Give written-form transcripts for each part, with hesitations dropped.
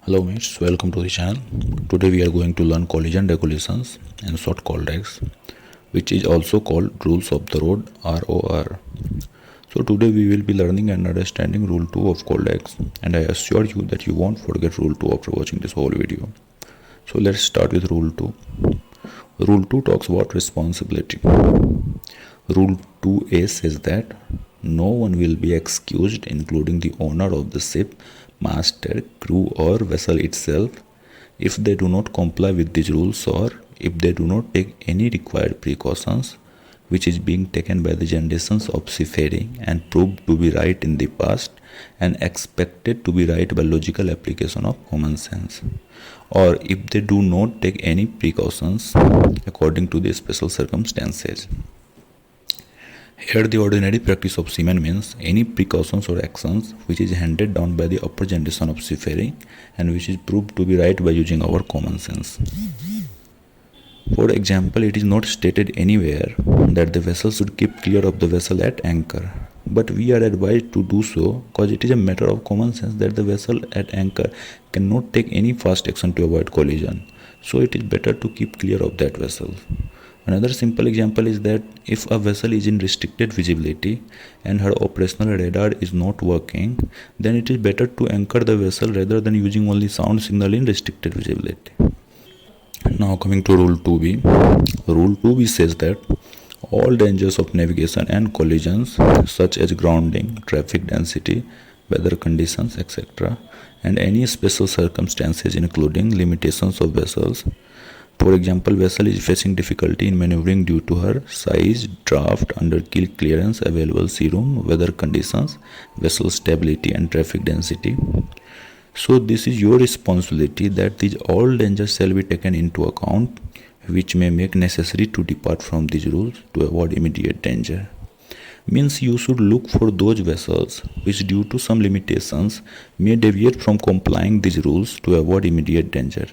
Hello mates, welcome to the channel. Today we are going to learn collision regulations, in short COLREGS, which is also called rules of the road, ROR. So today we will be learning and understanding rule 2 of COLREGS, and I assure you that you won't forget rule 2 after watching this whole video. So let's start with rule 2. Rule 2 talks about responsibility. Rule 2a says that no one will be excused, including the owner of the ship, master, crew or vessel itself, if they do not comply with these rules or if they do not take any required precautions, which is being taken by the generations of seafaring and proved to be right in the past and expected to be right by logical application of common sense, or if they do not take any precautions according to the special circumstances. Here the ordinary practice of seamen means any precautions or actions which is handed down by the upper generation of seafaring and which is proved to be right by using our common sense. For example, it is not stated anywhere that the vessel should keep clear of the vessel at anchor, but we are advised to do so because it is a matter of common sense that the vessel at anchor cannot take any fast action to avoid collision, so it is better to keep clear of that vessel. Another simple example is that if a vessel is in restricted visibility and her operational radar is not working, then it is better to anchor the vessel rather than using only sound signal in restricted visibility. Now coming to rule 2b. Rule 2b says that all dangers of navigation and collisions such as grounding, traffic density, weather conditions, etc., and any special circumstances including limitations of vessels. For example, vessel is facing difficulty in maneuvering due to her size, draft, under keel clearance, available sea room, weather conditions, vessel stability and traffic density. So this is your responsibility that these all dangers shall be taken into account, which may make necessary to depart from these rules to avoid immediate danger. Means you should look for those vessels which due to some limitations may deviate from complying these rules to avoid immediate danger,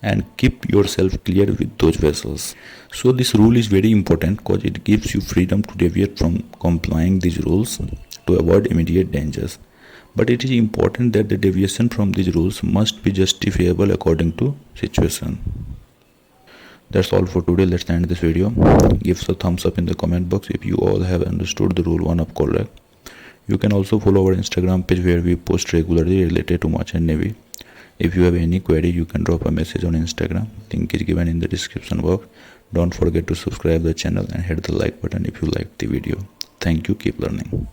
and keep yourself clear with those vessels. So this rule is very important because it gives you freedom to deviate from complying these rules to avoid immediate dangers. But it is important that the deviation from these rules must be justifiable according to situation. That's all for today. Let's end this video. Give us a thumbs up in the comment box if you all have understood the rule 1 of COLREGS. You can also follow our Instagram page where we post regularly related to merchant navy. If you have any query, you can drop a message on Instagram. Link is given in the description box. Don't forget to subscribe the channel and hit the like button if you liked the video. Thank you. Keep learning.